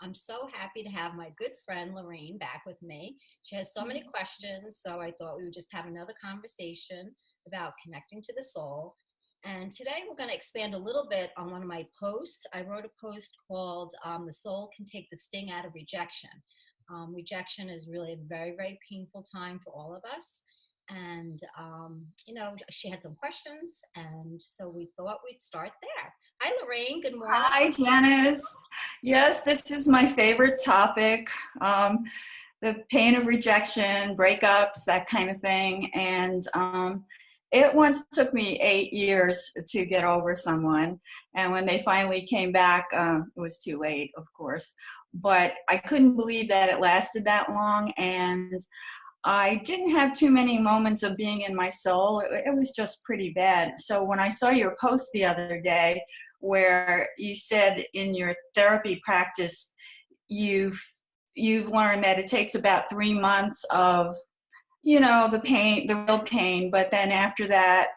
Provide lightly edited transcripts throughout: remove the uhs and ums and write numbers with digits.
I'm so happy to have my good friend Loraine back with me. She has so many questions, so I thought we would just have another conversation about connecting to the soul. And today we're going to expand a little bit on one of my posts. I wrote a post called The Soul Can Take the Sting Out of Rejection. Rejection is really a very, very painful time for all of us. And, she had some questions, and so we thought we'd start there. Hi, Loraine. Good morning. Hi, Janice. Yes, this is my favorite topic. The pain of rejection, breakups, that kind of thing. And it once took me 8 years to get over someone. And when they finally came back, it was too late, of course. But I couldn't believe that it lasted that long. And I didn't have too many moments of being in my soul. It was just pretty bad. So when I saw your post the other day where you said in your therapy practice you've learned that it takes about 3 months of, the pain, the real pain, but then after that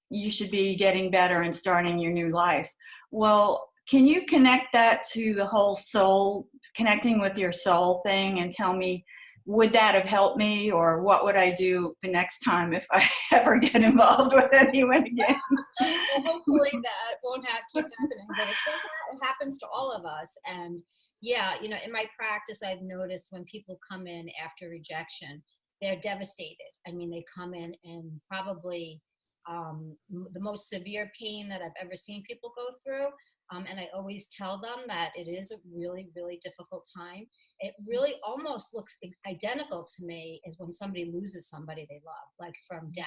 you should be getting better and starting your new life. Well, can you connect that to the whole soul, connecting with your soul thing, and tell me, would that have helped me, or what would I do the next time if I ever get involved with anyone again? Well, hopefully that won't keep happening, but it happens to all of us. And yeah, in my practice, I've noticed when people come in after rejection, they're devastated. I mean, they come in probably the most severe pain that I've ever seen people go through. And I always tell them that it is a really, really difficult time. It really almost looks identical to me as when somebody loses somebody they love, like from death.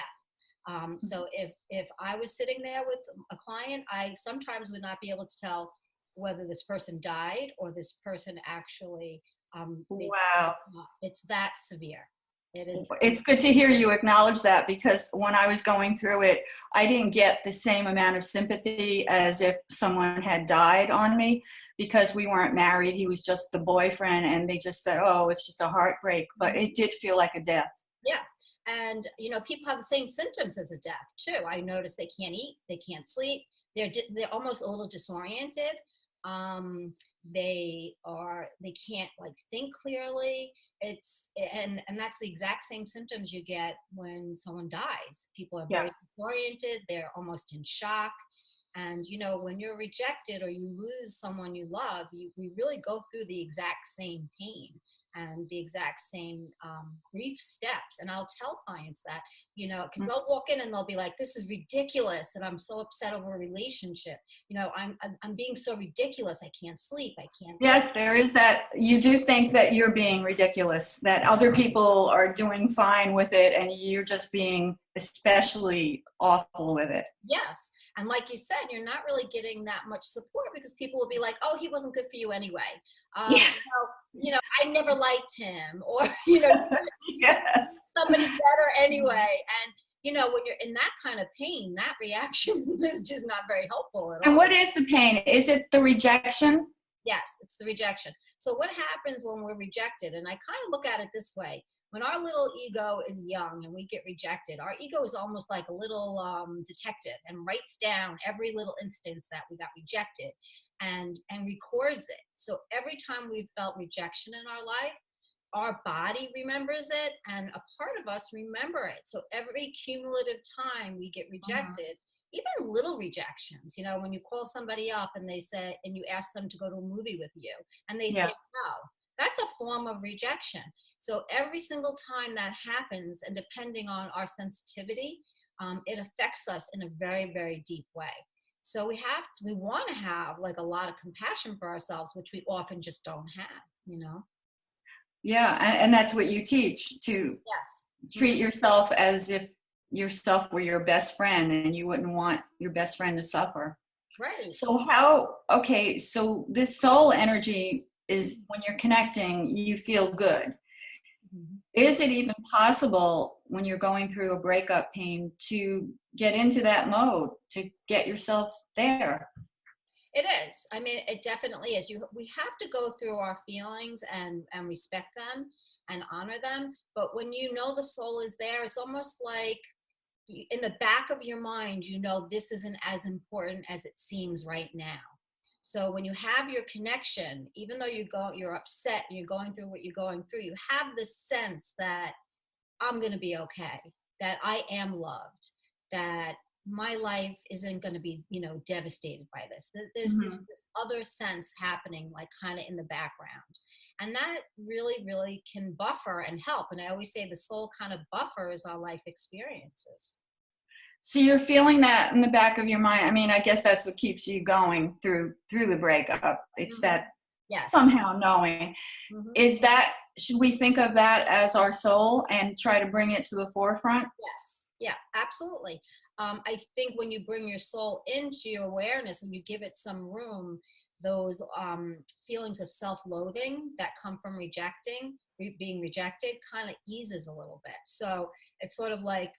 So if I was sitting there with a client, I sometimes would not be able to tell whether this person died or this person actually, Wow. it's that severe. It is. It's good to hear you acknowledge that, because when I was going through it, I didn't get the same amount of sympathy as if someone had died on me, because we weren't married. He was just the boyfriend, and they just said, oh, it's just a heartbreak. But it did feel like a death. Yeah. And, people have the same symptoms as a death too. I notice they can't eat, they can't sleep. They're almost a little disoriented. They can't like think clearly. And that's the exact same symptoms you get when someone dies. People are very disoriented. They're almost in shock. And, when you're rejected or you lose someone you love, we really go through the exact same pain and the exact same grief steps. And I'll tell clients that, because they'll walk in and they'll be like, this is ridiculous. And I'm so upset over a relationship. I'm being so ridiculous. I can't sleep. I can't. Yes, there is that. You do think that you're being ridiculous, that other people are doing fine with it, and you're just being especially awful with it. Yes. And like you said, you're not really getting that much support, because people will be like, oh, he wasn't good for you anyway. I never liked him, or, Yes. somebody better anyway. And, when you're in that kind of pain, that reaction is just not very helpful at all. And what is the pain? Is it the rejection? Yes, it's the rejection. So what happens when we're rejected? And I kind of look at it this way. When our little ego is young and we get rejected, our ego is almost like a little detective, and writes down every little instance that we got rejected and records it. So every time we've felt rejection in our life, our body remembers it, and a part of us remember it. So every cumulative time we get rejected, even little rejections, when you call somebody up and they say, and you ask them to go to a movie with you and they say no, that's a form of rejection. So every single time that happens, and depending on our sensitivity, it affects us in a very, very deep way. So we want to have like a lot of compassion for ourselves, which we often just don't have, Yeah, and that's what you teach, to treat yourself as if yourself were your best friend, and you wouldn't want your best friend to suffer. Right. So so this soul energy is, when you're connecting, you feel good. Mm-hmm. Is it even possible when you're going through a breakup pain to get into that mode, to get yourself there? It is. I mean, it definitely is. We have to go through our feelings and respect them and honor them. But when the soul is there, it's almost like in the back of your mind, this isn't as important as it seems right now. So when you have your connection, even though you're upset and you're going through what you're going through, you have this sense that I'm going to be okay, that I am loved, that my life isn't going to be, devastated by this. There's Mm-hmm. this other sense happening, like kind of in the background. And that really, really can buffer and help. And I always say the soul kind of buffers our life experiences. So you're feeling that in the back of your mind. I mean, I guess that's what keeps you going through the breakup. It's Hmm. that Yes. somehow knowing. Hmm. Is that, should we think of that as our soul and try to bring it to the forefront? Yes. Yeah, absolutely. I think when you bring your soul into your awareness, when you give it some room, those feelings of self-loathing that come from being rejected, kind of eases a little bit. So it's sort of like,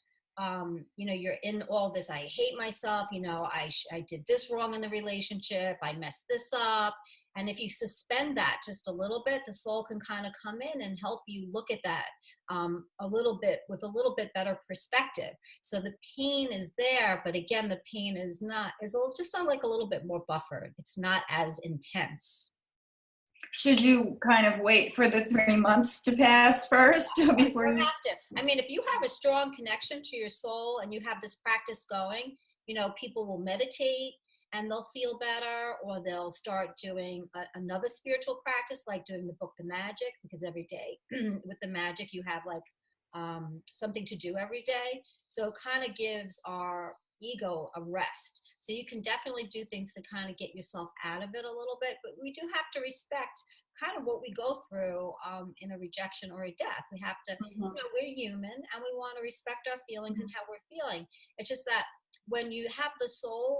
you're in all this. I hate myself. I did this wrong in the relationship. I messed this up. And if you suspend that just a little bit, the soul can kind of come in and help you look at that a little bit with a little bit better perspective. So the pain is there, but again, the pain just like a little bit more buffered. It's not as intense. Should you kind of wait for the 3 months to pass first You before don't you? have to. I mean, if you have a strong connection to your soul and you have this practice going, people will meditate and they'll feel better, or they'll start doing another spiritual practice, like doing the book, The Magic, because every day with the magic, you have like something to do every day. So it kind of gives our ego a rest. So you can definitely do things to kind of get yourself out of it a little bit, but we do have to respect kind of what we go through in a rejection or a death. We have to, Mhm. we're human and we want to respect our feelings and how we're feeling. It's just that when you have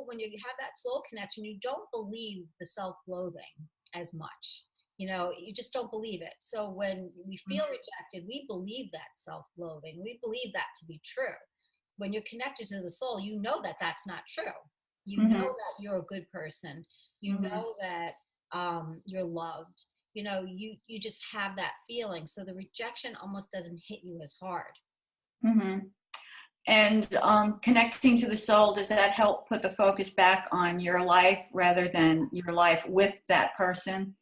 when you have that soul connection, you don't believe the self-loathing as much. You just don't believe it. So when we feel rejected, we believe that self-loathing. We believe that to be true. When you're connected to the soul, you know that that's not true. You know Mhm. that you're a good person. You Mhm. know that you're loved. You just have that feeling. So the rejection almost doesn't hit you as hard. Mhm. And connecting to the soul, does that help put the focus back on your life rather than your life with that person?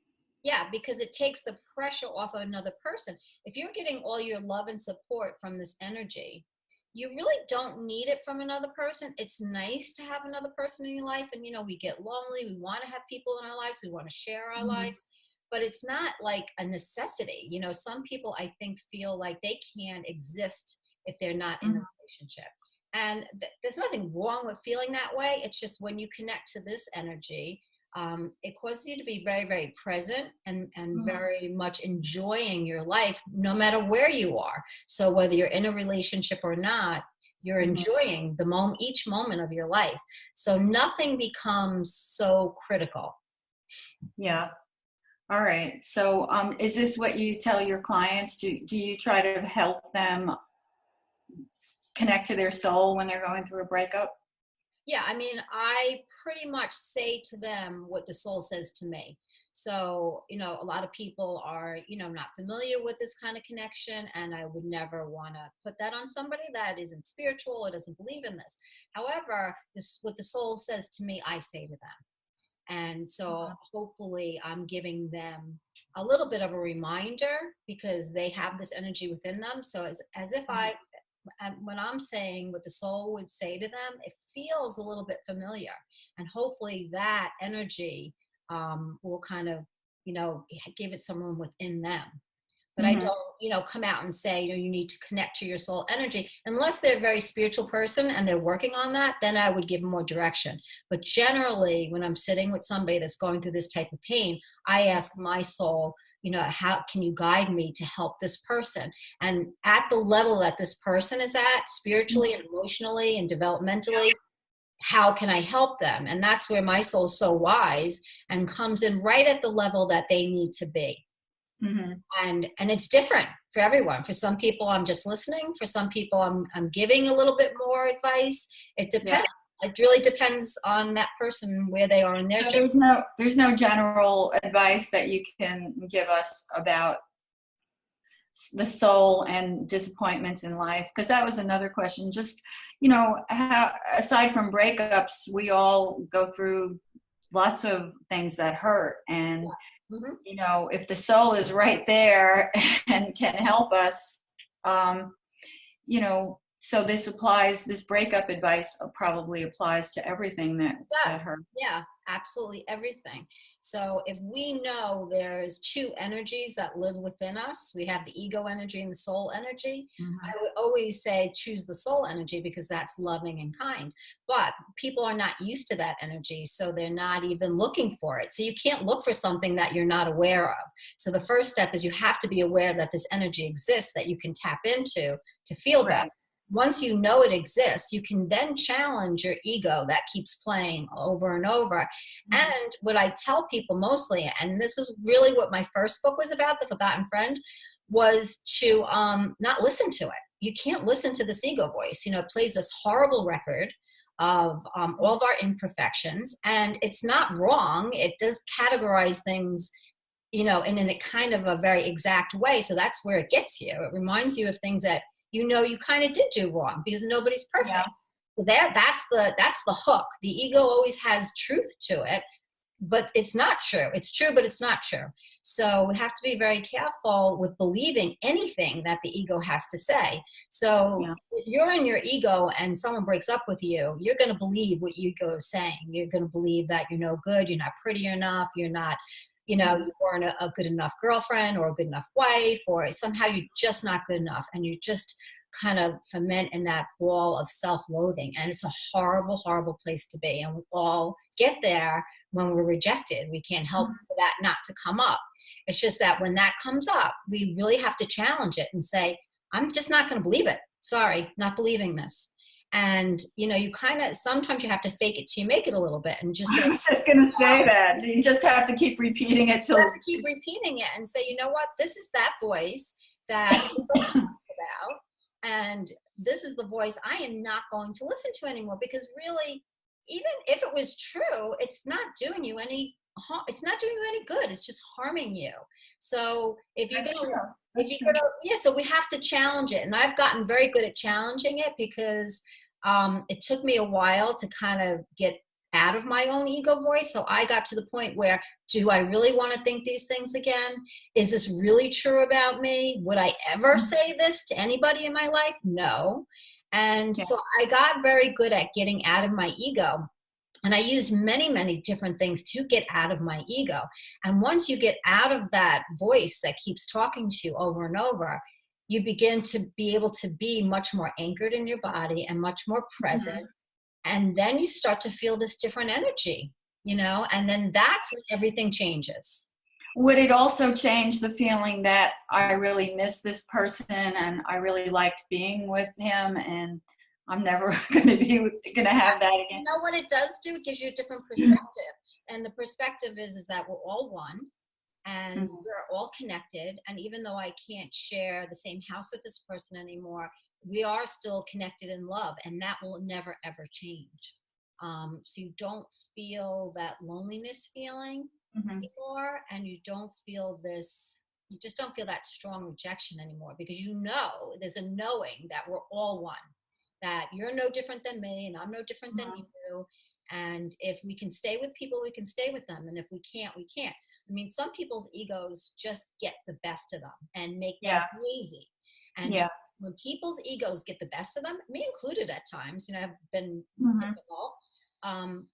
Yeah, because it takes the pressure off of another person. If you're getting all your love and support from this energy, you really don't need it from another person. It's nice to have another person in your life. And, we get lonely. We want to have people in our lives. We want to share our Mhm. lives. But it's not like a necessity. Some people, I think, feel like they can't exist if they're not in a Mhm. relationship. And there's nothing wrong with feeling that way. It's just when you connect to this energy, it causes you to be very, very present and Mhm. very much enjoying your life, no matter where you are. So whether you're in a relationship or not, you're Mhm. enjoying each moment of your life. So nothing becomes so critical. Yeah. All right. So, is this what you tell your clients? Do you try to help them connect to their soul when they're going through a breakup? Yeah, I mean, I pretty much say to them what the soul says to me. So, a lot of people are, not familiar with this kind of connection, and I would never want to put that on somebody that isn't spiritual or doesn't believe in this. However, this what the soul says to me, I say to them. And so hopefully I'm giving them a little bit of a reminder because they have this energy within them. So as if when I'm saying what the soul would say to them, it feels a little bit familiar. And hopefully that energy will kind of, give it some room within them. But I Mhm. don't, come out and say, you need to connect to your soul energy. Unless they're a very spiritual person and they're working on that, then I would give more direction. But generally, when I'm sitting with somebody that's going through this type of pain, I ask my soul, how can you guide me to help this person? And at the level that this person is at, spiritually and emotionally and developmentally, how can I help them? And that's where my soul's so wise and comes in right at the level that they need to be. Mhm. And it's different for everyone. For some people I'm just listening, for some people I'm giving a little bit more advice. It Yeah. depends. It really depends on that person, where they are in their So journey. there's no general advice that you can give us about the soul and disappointments in life, because that was another question. Just how, aside from breakups, we all go through lots of things that hurt. And, Yeah. Hmm. you know, if the soul is right there and can help us, you know, so this breakup advice probably applies to everything that Yes. hurt. Yeah, absolutely everything. So if we know there's two energies that live within us, we have the ego energy and the soul energy. Mhm. I would always say choose the soul energy because that's loving and kind. But people are not used to that energy, so they're not even looking for it. So you can't look for something that you're not aware of. So the first step is you have to be aware that this energy exists that you can tap into to feel better. Right. Once you know it exists, you can then challenge your ego that keeps playing over and over. Mhm. And what I tell people mostly, and this is really what my first book was about, The Forgotten Friend, was to not listen to it. You can't listen to this ego voice. You know, it plays this horrible record of all of our imperfections, and it's not wrong. It does categorize things, you know, in a kind of a very exact way. So that's where it gets you. It reminds you of things that you know you kind of did do wrong because nobody's Yeah. perfect. So that's the hook. The ego always has truth to it, but it's not true. It's true, but it's not true. So we have to be very careful with believing anything that the ego has to say. So Yeah. if you're in your ego and someone breaks up with you, you're going to believe what ego is saying. You're going to believe that you're no good, you're not pretty enough, you're not, you know, Mhm. you weren't a good enough girlfriend or a good enough wife, or somehow you're just not good enough, and you just kind of ferment in that wall of self-loathing. And it's a horrible, horrible place to be. And we all get there when we're rejected. We can't help Mhm. for that not to come up. It's just that when that comes up, we really have to challenge it and say, I'm just not going to believe it. Sorry, not believing this. And, you know, you kind of, sometimes you have to fake it till you make it a little bit and just say, I was just going to say that. You just have to keep repeating it you have till. to keep repeating it and say, you know what, this is that voice that everybody talks about. And this is the voice I am not going to listen to anymore, because really, even if it was true, it's not doing you any it's not doing you any good. It's just harming you. So That's true. if That's you're true. gonna, yeah, so we have to challenge it. And I've gotten very good at challenging it because it took me a while to kind of get out of my own ego voice. So I got to the point where, do I really want to think these things again? Is this really true about me? Would I ever Mhm. say this to anybody in my life? No. And Yeah. so I got very good at getting out of my ego. And I used many, many different things to get out of my ego. And once you get out of that voice that keeps talking to you over and over, you begin to be able to be much more anchored in your body and much more present. Mhm. And then you start to feel this different energy, you know, and then that's when everything changes. Would it also change the feeling that I really miss this person and I really liked being with him and I'm never going to going to have that You again? know what it does do? It gives you a different perspective. And the perspective is that we're all one and Mhm. we're all connected. And even though I can't share the same house with this person anymore, we are still connected in love, and that will never ever change. So you don't feel that loneliness feeling Mhm. anymore, and you don't feel this. You just don't feel that strong rejection anymore, because you know there's a knowing that we're all one, that you're no different than me and I'm no different than Mhm. you. And if we can stay with people, we can stay with them. And if we can't, we can't. I mean, some people's egos just get the best of them and make them Yeah. crazy. And Yeah. when people's egos get the best of them, me included at times, you know, I've been Mhm. difficult.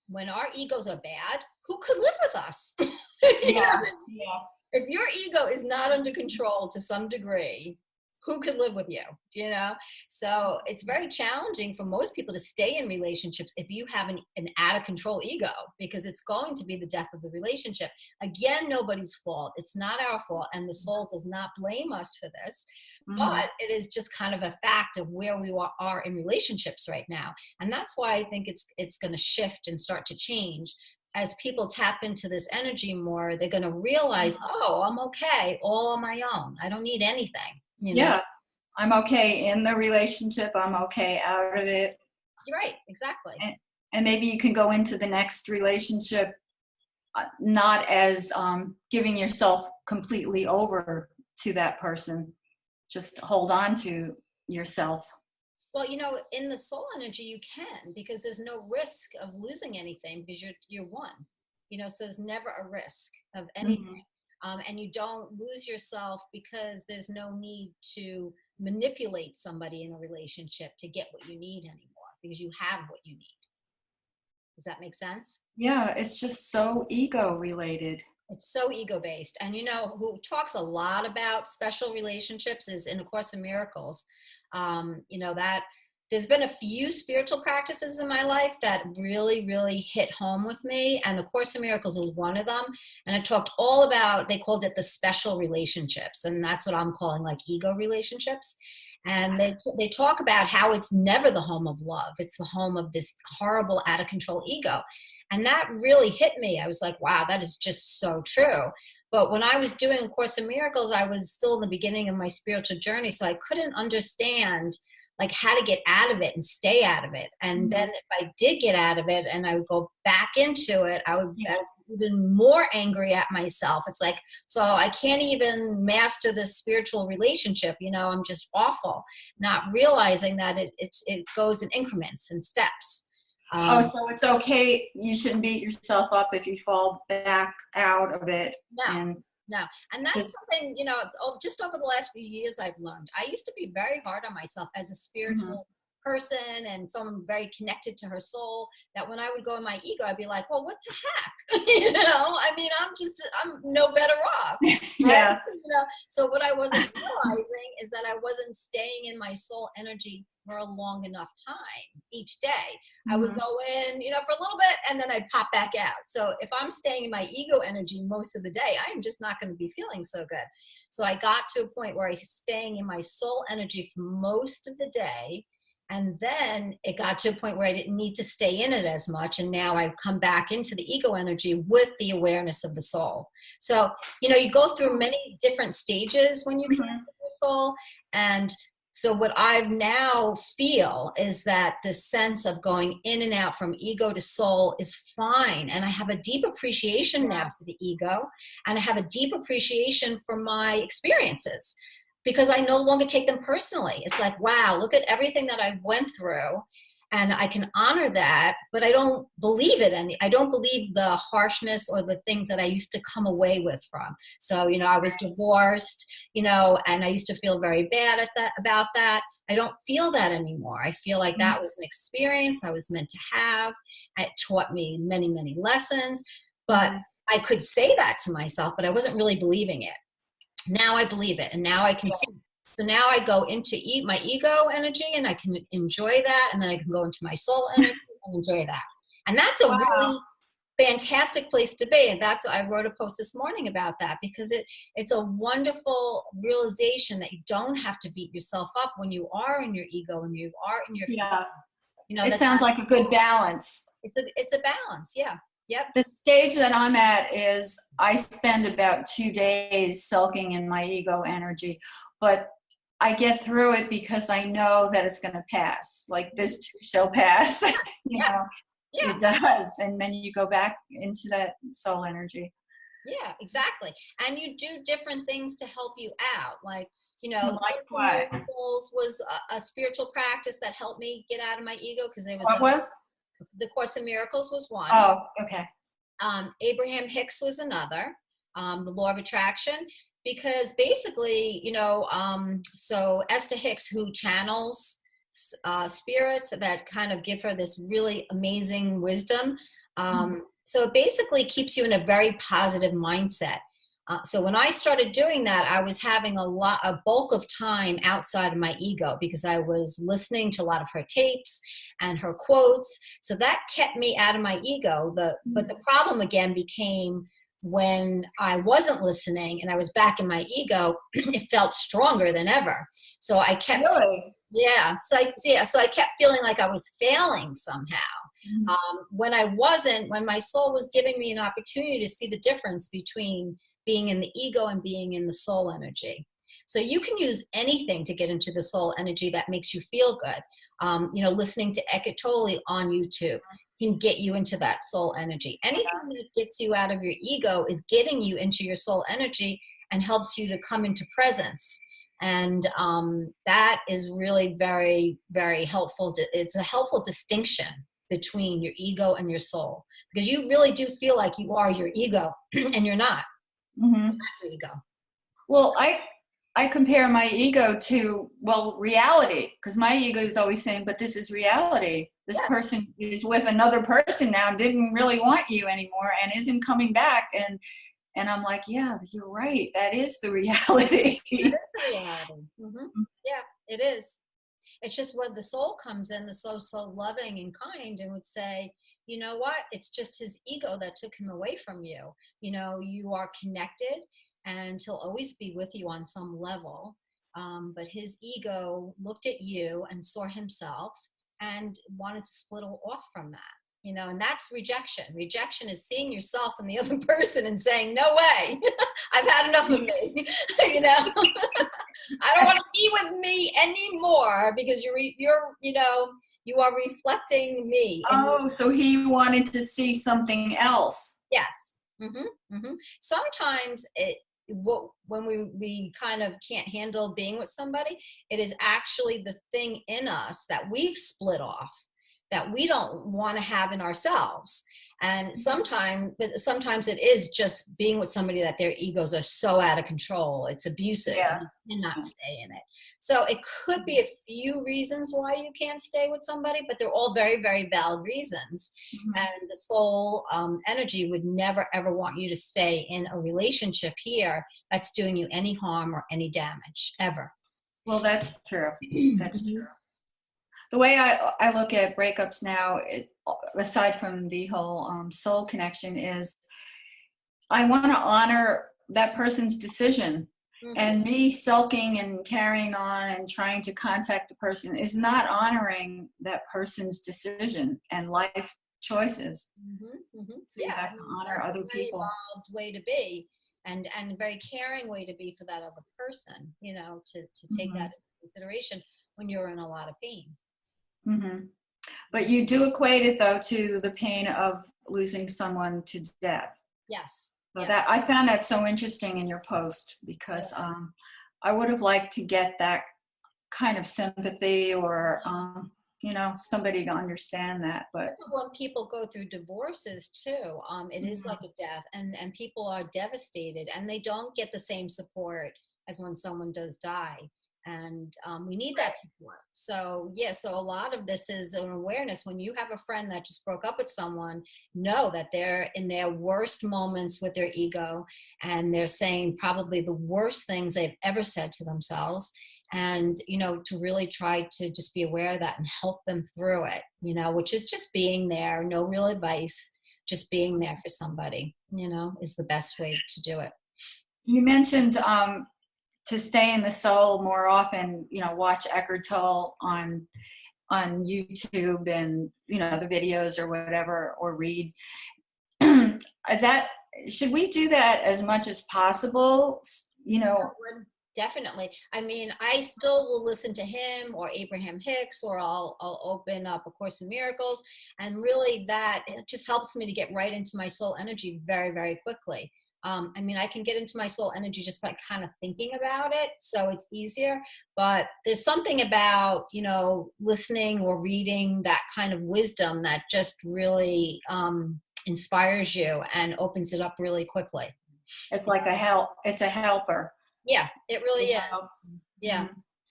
When our egos are bad, who could live with us? You know, Yeah. Yeah. if your ego is not under control to some degree, who could live with you? You know, so it's very challenging for most people to stay in relationships if you have an out of control ego, because it's going to be the death of the relationship. Again, nobody's fault. It's not our fault, and the soul does not blame us for this, Mhm. but it is just kind of a fact of where we are in relationships right now. And that's why I think it's going to shift and start to change. As people tap into this energy more, they're going to realize, oh, I'm okay all on my own. I don't need anything, you know? Yeah. I'm okay in the relationship. I'm okay out of it. You're right, exactly. And, and maybe you can go into the next relationship not as giving yourself completely over to that person. Just hold on to yourself. Well, you know, in the soul energy, you can, because there's no risk of losing anything because you're one. so there's never a risk of anything. Mhm. And you don't lose yourself because there's no need to manipulate somebody in a relationship to get what you need anymore, because you have what you need. Does that make sense? Yeah, it's just so ego related. It's so ego based. And who talks a lot about special relationships is in A Course in Miracles. That there's been a few spiritual practices in my life that really, really hit home with me. And A Course in Miracles was one of them. And it talked all about, they called it the special relationships. And that's what I'm calling like ego relationships. And they talk about how it's never the home of love. It's the home of this horrible, out of control ego. And that really hit me. I was like, wow, that is just so true. But when I was doing A Course in Miracles, I was still in the beginning of my spiritual journey. So I couldn't understand like how to get out of it and stay out of it. And then if I did get out of it and I would go back into it, I would be even more angry at myself. It's like, so I can't even master this spiritual relationship. I'm just awful, not realizing that it goes in increments and steps. So it's okay. You shouldn't beat yourself up if you fall back out of it. No, no. And that's something, just over the last few years I've learned. I used to be very hard on myself as a spiritual person and someone very connected to her soul, that when I would go in my ego, I'd be like, well, what the heck? I'm no better off. Yeah. Right? So what I wasn't realizing is that I wasn't staying in my soul energy for a long enough time each day. I would go in, for a little bit, and then I'd pop back out. So if I'm staying in my ego energy most of the day, I'm just not going to be feeling so good. So I got to a point where I was staying in my soul energy for most of the day. And then it got to a point where I didn't need to stay in it as much. And now I've come back into the ego energy with the awareness of the soul. So, you go through many different stages when you connect with your soul. And so what I now feel is that the sense of going in and out from ego to soul is fine. And I have a deep appreciation now for the ego. And I have a deep appreciation for my experiences, because I no longer take them personally. It's like, wow, look at everything that I went through, and I can honor that, but I don't believe it. And I don't believe the harshness or the things that I used to come away with from. So, I was divorced, and I used to feel very bad about that. I don't feel that anymore. I feel like that was an experience I was meant to have. It taught me many, many lessons, but I could say that to myself, but I wasn't really believing it. Now I believe it, and now I can see. So now I go into my ego energy, and I can enjoy that, and then I can go into my soul energy and enjoy that. And that's a really fantastic place to be. And that's what I wrote a post this morning about that, because it's a wonderful realization that you don't have to beat yourself up when you are in your ego and you are in your It sounds like a good balance. It's a balance. Yeah. Yep. The stage that I'm at is I spend about 2 days sulking in my ego energy, but I get through it because I know that it's going to pass. Like, this too shall pass. It does. And then you go back into that soul energy. Yeah, exactly. And you do different things to help you out. Like, like what? Miracles was a spiritual practice that helped me get out of my ego, because there was What was? The Course in Miracles was one. Oh, okay. Abraham Hicks was another. The Law of Attraction, because basically, so Esther Hicks, who channels spirits that kind of give her this really amazing wisdom. So it basically keeps you in a very positive mindset. So when I started doing that, I was having a bulk of time outside of my ego, because I was listening to a lot of her tapes and her quotes. So that kept me out of my ego. But the problem again became when I wasn't listening and I was back in my ego, it felt stronger than ever. So I kept, so I kept feeling like I was failing somehow. When my soul was giving me an opportunity to see the difference between being in the ego and being in the soul energy. So you can use anything to get into the soul energy that makes you feel good. Listening to Eckhart Tolle on YouTube can get you into that soul energy. Anything that gets you out of your ego is getting you into your soul energy and helps you to come into presence. And that is really very, very helpful. It's a helpful distinction. between your ego and your soul, because you really do feel like you are your ego and you're not. Mm-hmm. You're not your ego. Well, I compare my ego to, well, reality, because my ego is always saying, but this is reality. This Yeah. person is with another person now, didn't really want you anymore, and isn't coming back. And I'm like, yeah, you're right. That is the reality. That is the reality. Yeah, it is. It's just when the soul comes in, the soul's so loving and kind and would say, you know what? It's just his ego that took him away from you. You know, you are connected and he'll always be with you on some level. But his ego looked at you and saw himself and wanted to split off from that. You know, and that's rejection. Rejection is seeing yourself in the other person and saying, no way, I've had enough of me. You know, I don't want to be with me anymore because you're, you know, you are reflecting me. Oh, so he wanted to see something else. Yes. Sometimes when we kind of can't handle being with somebody, it is actually the thing in us that we've split off that we don't want to have in ourselves. And sometimes it is just being with somebody that their egos are so out of control. It's abusive. Yeah. You cannot stay in it. So it could be a few reasons why you can't stay with somebody, but they're all very, very valid reasons. And the soul energy would never, ever want you to stay in a relationship here that's doing you any harm or any damage, ever. Well, that's true. That's true. The way I look at breakups now, aside from the whole soul connection, is I want to honor that person's decision. And me sulking and carrying on and trying to contact the person is not honoring that person's decision and life choices. So you have to honor other people. Very evolved way to be, and a very caring way to be for that other person. You know, to take that into consideration when you're in a lot of pain. But you do equate it, though, to the pain of losing someone to death. Yes. So that I found that so interesting in your post, because I would have liked to get that kind of sympathy or you know, somebody to understand that. But when people go through divorces too, it is like a death, and people are devastated and they don't get the same support as when someone does die. And we need that support. So so a lot of this is an awareness. When you have a friend that just broke up with someone, know that they're in their worst moments with their ego, and they're saying probably the worst things they've ever said to themselves. And, you know, to really try to just be aware of that and help them through it, you know, which is just being there, no real advice, just being there for somebody, you know, is the best way to do it. You mentioned to stay in the soul more often, you know, watch Eckhart Tolle on YouTube, and, you know, the videos or whatever, or read. That, should we do that as much as possible? You know, definitely. I mean, I still will listen to him or Abraham Hicks, or I'll open up A Course in Miracles, and really that it just helps me to get right into my soul energy very, very quickly. I mean, I can get into my soul energy just by kind of thinking about it, so it's easier. But there's something about, you know, listening or reading that kind of wisdom that just really inspires you and opens it up really quickly. It's like it's a helper. Yeah, it really is. Yeah.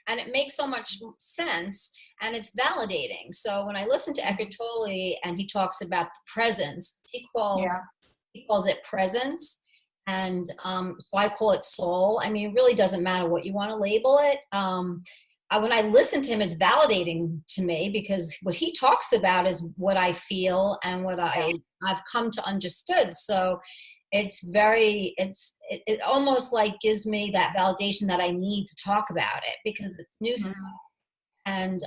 And it makes so much sense, and it's validating. So when I listen to Eckhart Tolle and he talks about presence, he calls it presence. And so I call it soul. I mean, it really doesn't matter what you want to label it. When I listen to him, it's validating to me, because what he talks about is what I feel and what I've come to understood. So it's it almost like gives me that validation that I need to talk about it, because it's new stuff. And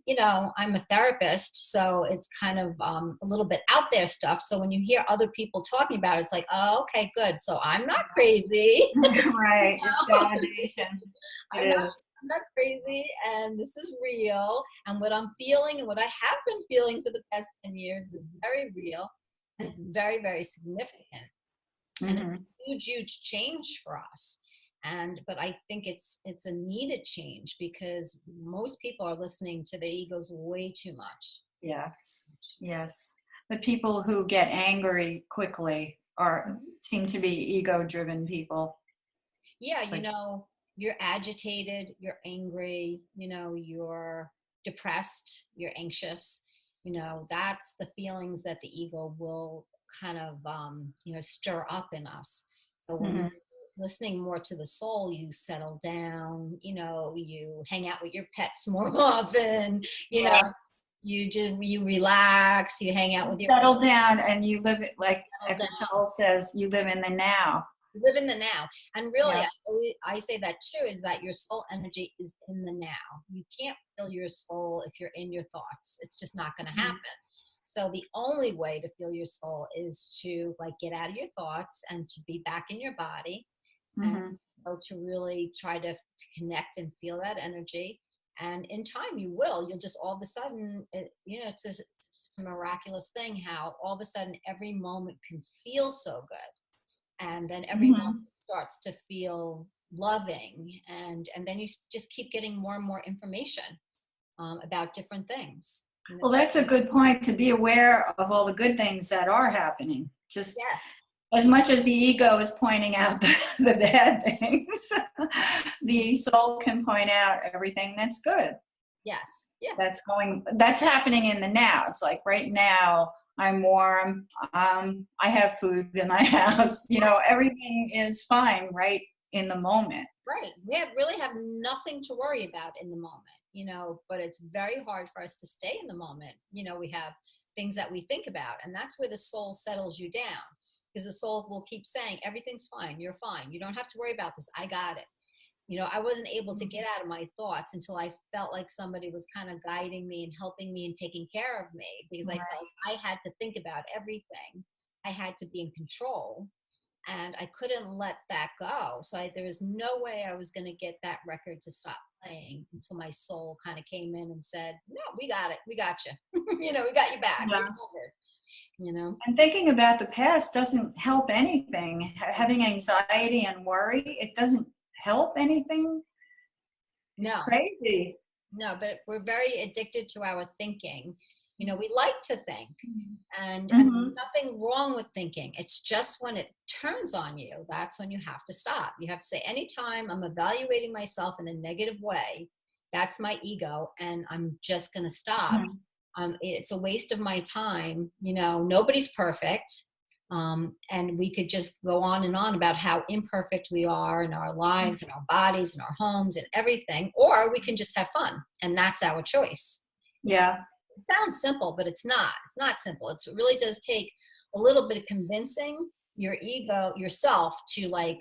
you know, I'm a therapist, so it's kind of a little bit out there stuff. So when you hear other people talking about it, it's like, oh, okay, good. So I'm not crazy. Right. It's validation. I'm not crazy, and this is real. And what I'm feeling and what I have been feeling for the past 10 years is very real, and it's very, very significant. And it's a huge, huge change for us. But I think it's a needed change, because most people are listening to their egos way too much. Yes, yes. The people who get angry quickly Mhm. seem to be ego-driven people. Yeah, Like, you're agitated, you're angry, you're depressed, you're anxious. That's the feelings that the ego will kind of, stir up in us. So when mhm. you're listening more to the soul, you settle down, you hang out with your pets more often, you know, Yeah, you relax, you hang out you with your settle down and you live it like settle Eckhart down. Tolle says, you live in the now. Live in the now. And really, Yeah. I say that too, is that your soul energy is in the now. You can't feel your soul if you're in your thoughts. It's just not going to Mhm. happen. So the only way to feel your soul is to like get out of your thoughts and to be back in your body, and Mhm. to really try to connect and feel that energy. And in time you will, you'll just all of a sudden, it's a miraculous thing how all of a sudden every moment can feel so good, and then every moment Mhm. starts to feel loving, and then you just keep getting more and more information, about different things. Well, that's a good point, to be aware of all the good things that are happening. Just Yeah. as much as the ego is pointing out the bad things, the Mhm. soul can point out everything that's good. Yes. Yeah. That's happening in the now. It's like right now I'm warm, I have food in my house, everything is fine right in the moment. Right. Really have nothing to worry about in the moment, but it's very hard for us to stay in the moment. We have things that we think about, and that's where the soul settles you down, because the soul will keep saying, everything's fine. You're fine. You don't have to worry about this. I got it. I wasn't able to get out of my thoughts until I felt like somebody was kind of guiding me and helping me and taking care of me, because I Right. felt I had to think about everything. I had to be in control, and I couldn't let that go. So there was no way I was going to get that record to stop playing until my soul kind of came in and said, "No, we got it. We got you. We got you back. You're Yeah. covered." You know. And thinking about the past doesn't help anything. Having anxiety and worry, it doesn't help anything. It's No. crazy. No, but we're very addicted to our thinking. We like to think, and there's Hmm. nothing wrong with thinking. It's just when it turns on you, that's when you have to stop. You have to say, anytime I'm evaluating myself in a negative way, that's my ego, and I'm just going to stop. It's a waste of my time. Nobody's perfect. And we could just go on and on about how imperfect we are in our lives and our bodies and our homes and everything, or we can just have fun, and that's our choice. Yeah. It sounds simple, but it's not simple. It really does take a little bit of convincing your ego yourself to like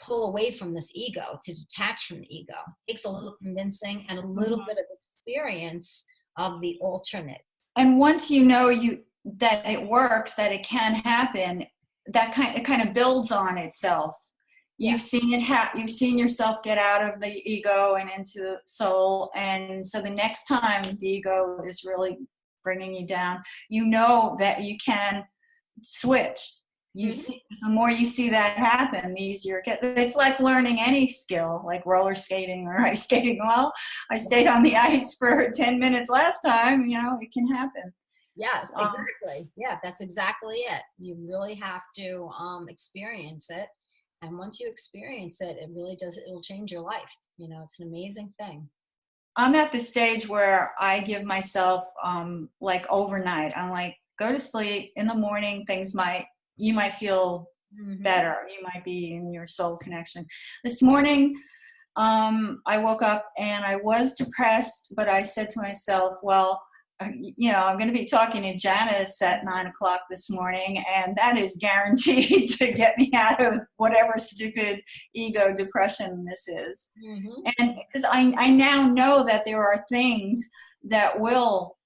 pull away from this ego, to detach from the ego. It takes a little convincing and a little Mhm. bit of experience of the alternate. And once you know that it works, that it can happen, it kind of builds on itself. Yeah. You've seen yourself get out of the ego and into the soul, and so the next time the ego is really bringing you down, you know that you can switch. You Hmm. see, the more you see that happen, the easier it gets. It's like learning any skill, like roller skating or ice skating. Well, I stayed on the ice for 10 minutes last time, it can happen. Yes, So, exactly. Yeah, that's exactly it. You really have to experience it. And once you experience it, it really does, it'll change your life. It's an amazing thing. I'm at the stage where I give myself like overnight. I'm like, go to sleep. In the morning, you might feel Hmm. better. You might be in your soul connection. This morning, I woke up and I was depressed, but I said to myself, well, I'm going to be talking to Janice at 9 o'clock this morning, and that is guaranteed to get me out of whatever stupid ego depression this is. Hmm. And because I now know that there are things that will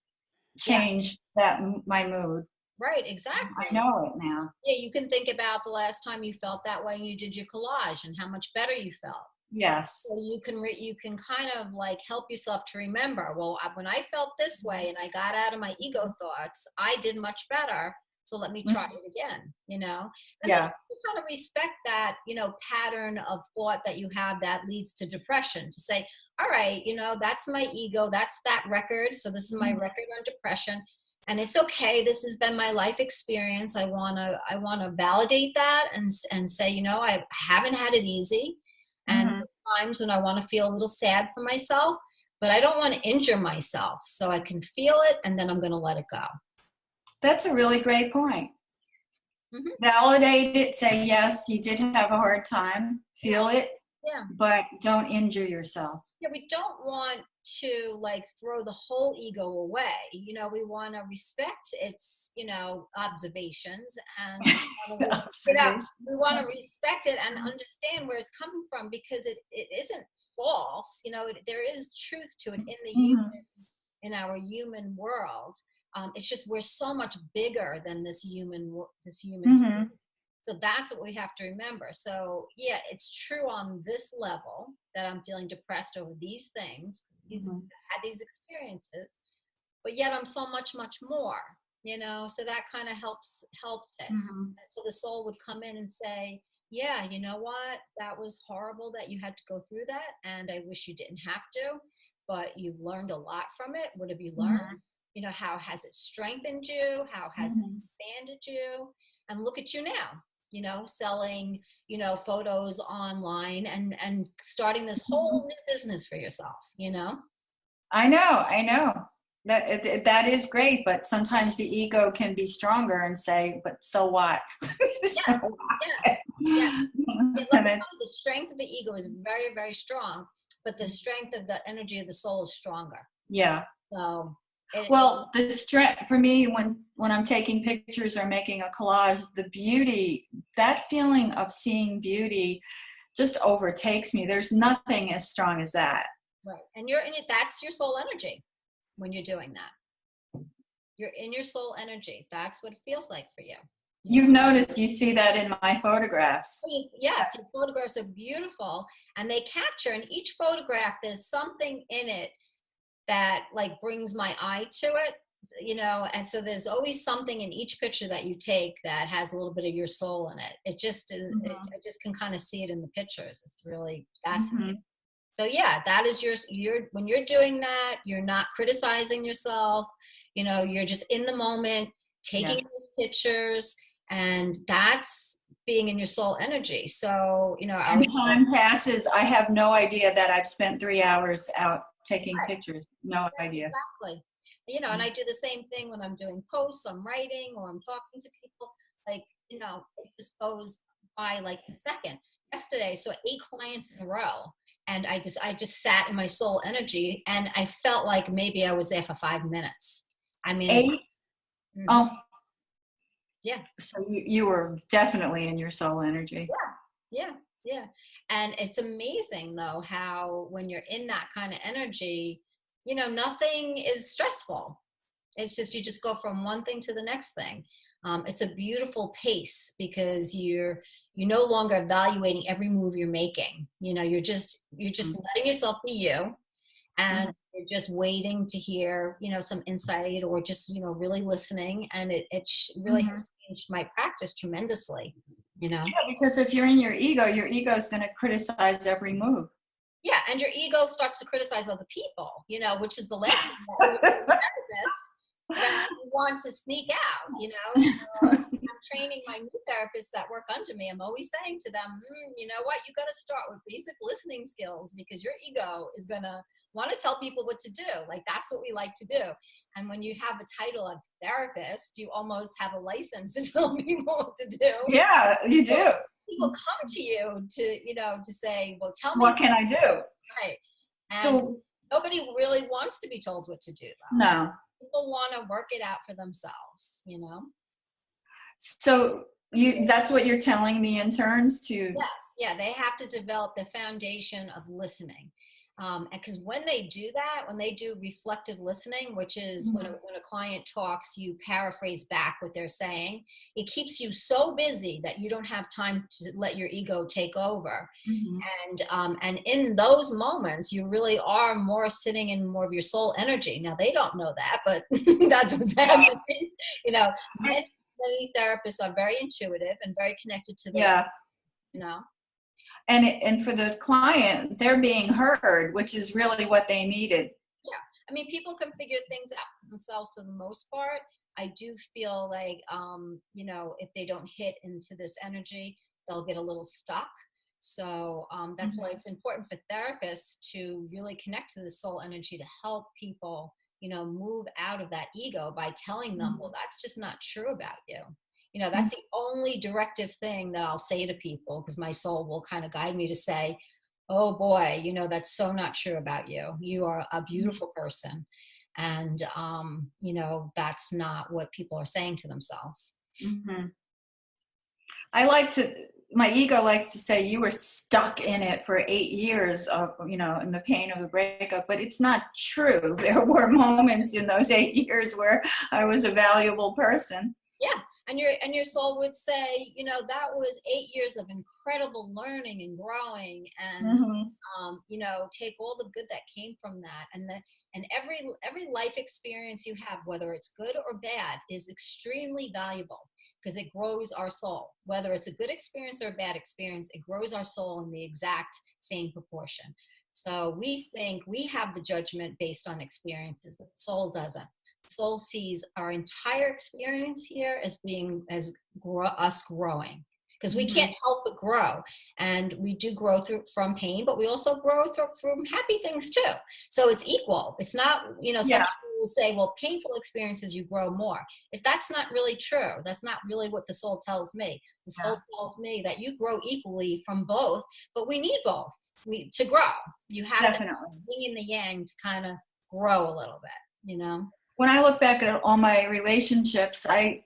Yeah, change my mood. right, I exactly. know it now. Yeah, you can think about the last time you felt that way and you did your collage and how much better you felt. So Yes. you can kind of like help yourself to remember, well, when I felt this way and I got out of my ego thoughts, I did much better So let me try it again, you know? And then Yeah. you kind of respect that, you know, pattern of thought that you have that leads to depression, to say, all right, you know, that's my ego. That's that record. So this is my record on depression. And it's okay. This has been my life experience. I want to validate that and say, you know, I haven't had it easy. And Mhm. times when I want to feel a little sad for myself, but I don't want to injure myself. So I can feel it and then I'm going to let it go. That's a really great point. Mhm. Validate it, say, yes, you did have a hard time, feel it, Yeah. but don't injure yourself. Yeah, we don't want to like throw the whole ego away. You know, we want to respect its, you know, observations and you know, Observation. we want to respect it and understand where it's coming from because it isn't false. You know, there is truth to it in the Mhm. in our human world. It's just we're so much bigger than this human. Mhm. So that's what we have to remember. So yeah, it's true on this level that I'm feeling depressed over these things, Mhm. had these experiences, but yet I'm so much, much more, you know, so that kind of helps it. Mhm. And so the soul would come in and say, yeah, you know what? That was horrible that you had to go through that. And I wish you didn't have to, but you've learned a lot from it. What have you learned? Mhm. You know, how has it strengthened you? How has it Mhm. expanded you? And look at you now, you know, selling, you know, photos online and starting this whole Mhm. new business for yourself, you know? I know, I know. That is great, but sometimes the ego can be stronger and say, "But so what?" Yeah, So yeah, what? yeah. Yeah, let And me tell you, it's the strength of the ego is very, very strong, but the strength of the energy of the soul is stronger. yeah. So it Well, the strength for me when I'm taking pictures or making a collage, the beauty, that feeling of seeing beauty just overtakes me. There's nothing as strong as that. right. And you're in it, that's your soul energy when you're doing that. You're in your soul energy. That's what it feels like for you. You You've know? noticed, you see that in my photographs. Yes, your photographs are beautiful and they capture in each photograph there's something in it that like brings my eye to it, you know, and so there's always something in each picture that you take that has a little bit of your soul in it. It just is Mhm. I just can kind of see it in the pictures. It's really fascinating. Mhm. So yeah, that is your when you're doing that, you're not criticizing yourself, you know, you're just in the moment taking Yeah. those pictures, and that's being in your soul energy. So, you know, I And always say, time passes. I have no idea that I've spent 3 hours out taking pictures. No idea. exactly. You know, and I do the same thing when I'm doing posts, I'm writing, or I'm talking to people. Like, you know, it just goes by like a second. Yesterday, so 8 clients in a row, and I just sat in my soul energy, and I felt like maybe I was there for 5 minutes. I mean, Eight. it's mhm, Oh, yeah, so you were definitely in your soul energy. yeah, yeah. And it's amazing though how when you're in that kind of energy, you know, nothing is stressful. It's just you just go from one thing to the next thing. It's a beautiful pace because you're no longer evaluating every move you're making. You know, you're just Mhm. letting yourself be you, and Mhm. you're just waiting to hear, you know, some insight or just, you know, really listening. And really Mhm. has changed my practice tremendously. You know. Yeah, because if you're in your ego is going to criticize every move. Yeah, and your ego starts to criticize other people, you know, which is the last thing that when you're a therapist that you want to sneak out, you know. So I'm training my new therapists that work under me. I'm always saying to them, you know what, you got to start with basic listening skills because your ego is going to want to tell people what to do. Like that's what we like to do. And when you have a title of therapist, you almost have a license to tell people what to do. Yeah, you do. People come to you to, you know, to say, well, tell me What can I do? right. And So nobody really wants to be told what to do, though. no. People want to work it out for themselves, you know? So that's what you're telling the interns to. Yes, yeah, they have to develop the foundation of listening. Because when they do that, when they do reflective listening, which is Mhm. when a client talks, you paraphrase back what they're saying. It keeps you so busy that you don't have time to let your ego take over. Mhm. And in those moments, you really are more sitting in more of your soul energy. Now they don't know that, but that's what's happening. You know, many therapists are very intuitive and very connected to their, Yeah. you know. And for the client, they're being heard, which is really what they needed. Yeah, I mean, people can figure things out for themselves for the most part. I do feel like, you know, if they don't hit into this energy, they'll get a little stuck. So that's why Mhm. it's important for therapists to really connect to the soul energy to help people, you know, move out of that ego by telling them, well, that's just not true about you. You know, that's the only directive thing that I'll say to people, because my soul will kind of guide me to say, oh boy, you know, that's so not true about you. You are a beautiful person. And, you know, that's not what people are saying to themselves. Mm-hmm. I like to, my ego likes to say, you were stuck in it for 8 years of, you know, in the pain of the breakup, but it's not true. There were moments in those 8 years where I was a valuable person. Yeah. And your soul would say, you know, that was 8 years of incredible learning and growing, and Mm-hmm. you know, take all the good that came from that, and every life experience you have, whether it's good or bad, is extremely valuable, because it grows our soul. Whether it's a good experience or a bad experience, it grows our soul in the exact same proportion. So we think we have the judgment based on experiences, but the soul doesn't. Soul sees our entire experience here as being us growing, because we Mm-hmm. can't help but grow, and we do grow through from pain, but we also grow from happy things too. So it's equal. It's not, you know, some Yeah. people will say, well, painful experiences you grow more. If that's not really true, that's not really what the soul tells me. The Yeah. soul tells me that you grow equally from both, but we need both to grow. You have to have Definitely. the yin and the yang to kind of grow a little bit, you know. When I look back at all my relationships, I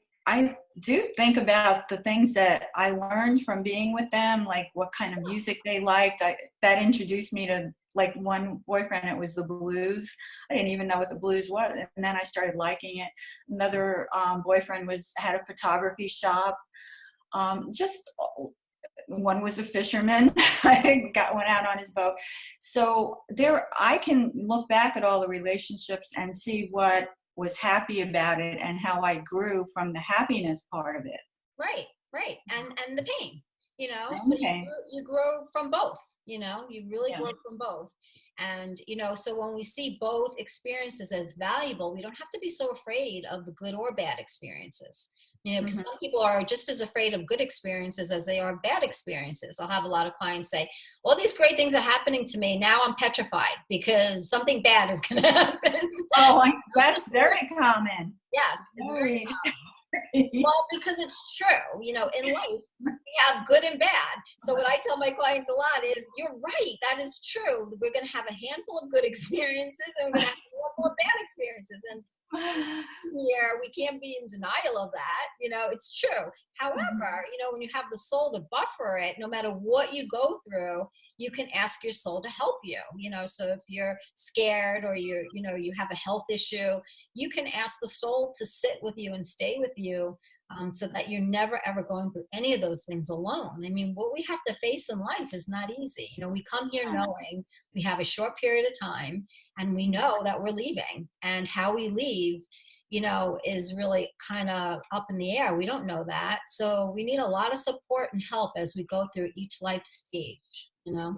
do think about the things that I learned from being with them, like what kind of music they liked. That introduced me to, like, one boyfriend, it was the blues. I didn't even know what the blues was, and then I started liking it. Another boyfriend had a photography shop. Just one was a fisherman. Went out on his boat. So there, I can look back at all the relationships and see what was happy about it and how I grew from the happiness part of it. Right, right. And the pain, you know, so Okay. you grow from both, you know, you really Yeah. grow from both. And, you know, so when we see both experiences as valuable, we don't have to be so afraid of the good or bad experiences. You know, because Hmm. some people are just as afraid of good experiences as they are bad experiences. I'll have a lot of clients say, all these great things are happening to me. Now I'm petrified because something bad is going to happen. Oh, that's very common. Yes, it's very. Very. Well, because it's true, you know, in life, we have good and bad. So what I tell my clients a lot is, you're right, that is true. We're going to have a handful of good experiences, and we're going to have a handful of bad experiences. And here, we can't be in denial of that. You know, it's true. However, you know, when you have the soul to buffer it, no matter what you go through, you can ask your soul to help you. You know, so if you're scared, or you know, you have a health issue, you can ask the soul to sit with you and stay with you, so that you're never ever going through any of those things alone. I mean, what we have to face in life is not easy. You know, we come here knowing we have a short period of time, and we know that we're leaving, and how we leave, you know, is really kind of up in the air. We don't know that. So we need a lot of support and help as we go through each life stage, you know?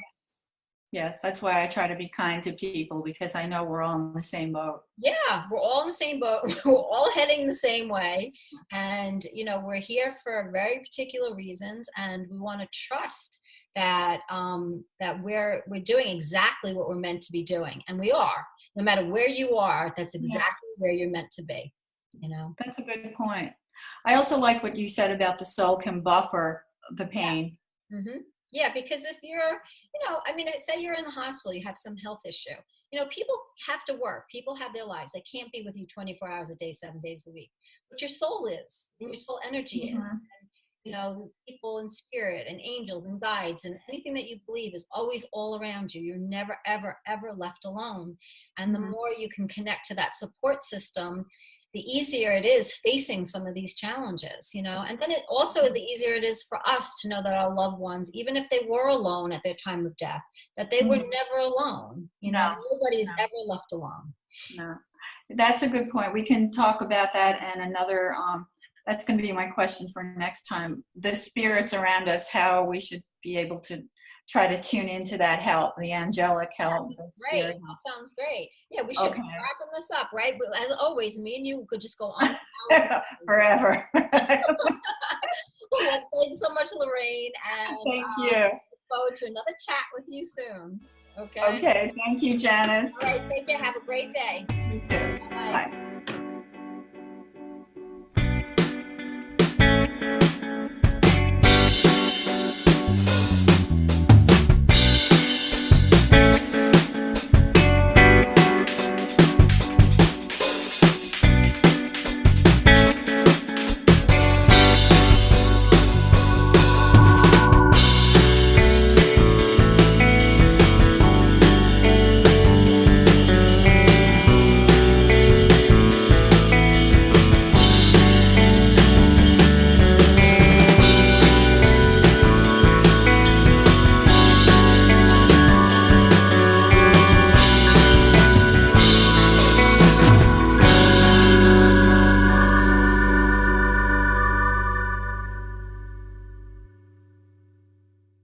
Yes, that's why I try to be kind to people, because I know we're all in the same boat. Yeah, we're all in the same boat. We're all heading the same way. And, you know, we're here for very particular reasons. And we want to trust that, that we're doing exactly what we're meant to be doing. And we are. No matter where you are, that's Yeah, exactly where you're meant to be, you know? that's a good point. I also like what you said about the soul can buffer the pain. Yes. Hmm. Yeah, because if you're, you know, I mean, say you're in the hospital, you have some health issue. You know, people have to work. People have their lives. They can't be with you 24 hours a day, 7 days a week. But your soul is, and your soul energy is. Mhm. You know, people in spirit and angels and guides and anything that you believe is always all around you. You're never, ever, ever left alone. And the Mhm. more you can connect to that support system, the easier it is facing some of these challenges, you know. And then it also, the easier it is for us to know that our loved ones, even if they were alone at their time of death, that they were Mhm. never alone. You know, No, nobody's no, ever left alone. no. That's a good point. We can talk about that in another that's going to be my question for next time. The spirits around us, how we should be able to try to tune into that help, the angelic help. Yes, The great. spirit That sounds great. Yeah, we should be help. wrapping this up, right? But as always, me and you could just go on for hours. Okay. Forever. Well, thanks so much, Loraine, and Thank you. look forward to another chat with you soon. Okay. Okay. Thank you, Janice. All right. Take care. Have a great day. You too. Bye. Bye.